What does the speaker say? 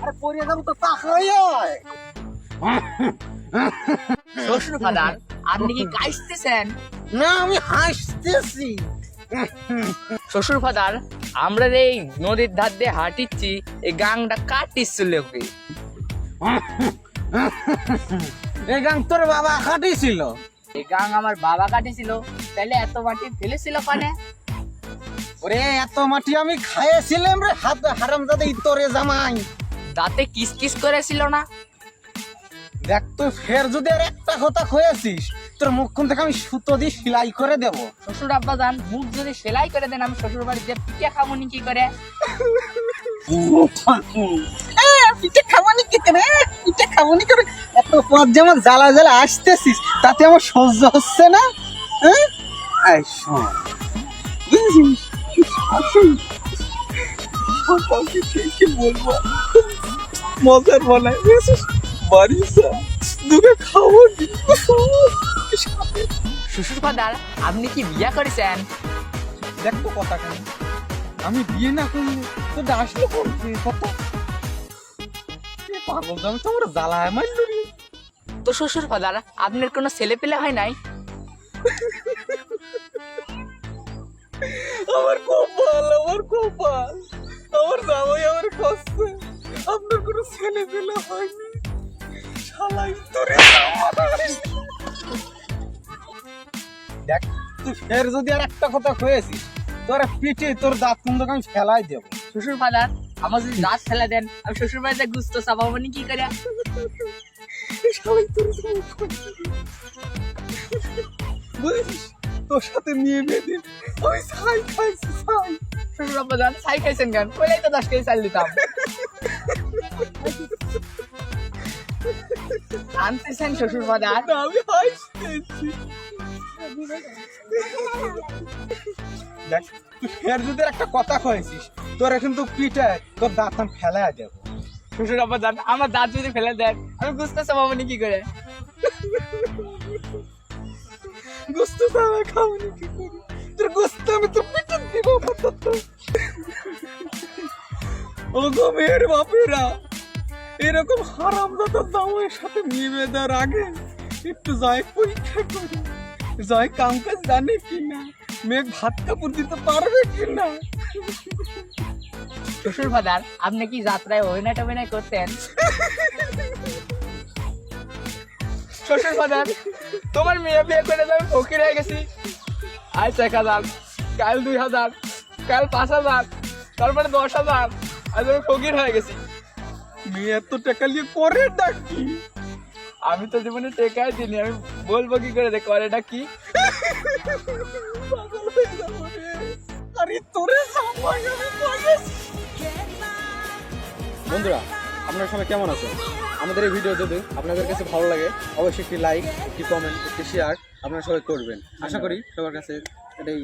আরে পড়িয়ে যাবো তো তাকাই শ্বশুর ফাদার আপনি কি কাইতেছেন? না, আমি হাসতেছি। শ্বশুর ফাদার আমরা এই নদীর ধার দিয়ে হাঁটিচ্ছি, এই গাংটা কাটিছিল কি? এই গান তোর বাবা কাটিছিল। এই গাং আমার বাবা কাটিছিল, তাহলে এত মাটি ফেলেছিল কানে? ওরে এত মাটি আমি খাইয়েছিলাম রে, হাত হারামজাদা ইতরে জামাই। দাঁতে কিস কিস করেছিল না? দেখ তুই ফের যদি আর একটা কথা খয়েছিস, তোর মুখখান থেকে আমি সুতো দিয়ে সেলাই করে দেব। শ্বশুর আব্বা যান, মুখ যদি সেলাই করে দেন আমি শ্বশুর বাড়িতে পিঠে খামুনি কি করে? পিঠে খাবানি কি করে? পিঠে খাবানি করে এত পথ যেমন জ্বালা জ্বালা আসতেছিস, তাতে আমার সহ্য হচ্ছে না। হ্যাঁ এই শোন, বুঝেছিস? সকালকে কি বলবো, মজার বানায় বুঝেছিস? বাড়ি যা, দুটো খাবো। শ্বশুর ফাদার আপনি কি বিয়া করেছেন? দেখো কথা কেন, আমি বিয়ে না করলে তো আসলে করছি কত পাগল। আমি তো আমার জ্বালায় মারল রে। তো শ্বশুর ফাদার আপনার কোনো ছেলে পেলে হয় নাই? আমার কপাল, আমার কপাল, আমার জামাই আমার কষ্টে আপনার কোনো ছেলে পেলে হয়নি। শালাই তোরে দেখ তুই ফের যদি আর একটা কথা হয়েছিস, তোর পিঠে তোর দাঁত কুন্দকে আমি ফেলাই দেবো। শ্বশুর ফাদার আমার যদি দাঁত ফেলে দেন আমি শ্বশুর বাড়িতে গুস্ত চাপাবো মানে কি করে? শালাই তোর বুঝেছিস, তোর সাথে নিয়ে বেঁধে আমি ছাই খাইছি, ছাই। শ্বশুর আব্বা যান, ছাই খাইছেন কেন? কইলেই তো 10 কেজি চাল দিতাম। আনতেছেন শ্বশুর ফাদার? না, আমি হাসতেছি। দেখ তুই ফের যদি আর একটা কথা কয়েছিস, তোরা কিন্তু পিঠে তোর দাঁত আমি ফেলাই দেবো। শ্বশুর আব্বা যান, আমার দাঁত যদি ফেলে দেন আমি গুস্ত চাপাবো মানে কি করে? গোস্ত সারা খাওনি কি করি, তোর গোস্ত আমি তো পিঠে দিব। ও গো মেয়ের বাপেরা, এরকম হারামজাদা দামের সাথে নিয়ে বেঁধার আগে একটু জয় পরীক্ষা করি, জয় কাম কাজ জানে কিনা, মেঘ ভাত কাপড় দিতে পারবে কিনা। শ্বশুর ফাদার আপনি কি যাত্রায় অভিনয় টভিনয় করতেন? শ্বশুর ফাদার তোমার মেয়ে বিয়ে করে আমি ফকির হয়ে গেছি, আজ 1000, কাল 2000, কাল 5000, তারপরে 10,000, আজ আমি ফকির হয়ে গেছি। মেয়ে এত টাকা নিয়ে করে ডাকি, আমি তো জীবনে টেকাই দিনি, আমি বলবো কি করে করেটা কি? পাগল হয়ে যাবো রে। আরে তোরে জামাই আমি বলেছি। বন্ধুরা আপনারা সবাই কেমন আছেন? আমাদের এই ভিডিও যদি আপনাদের কাছে ভালো লাগে অবশ্যই একটি লাইক, একটি কমেন্ট, একটি শেয়ার আপনারা সবাই করবেন। আশা করি সবার কাছে এটাই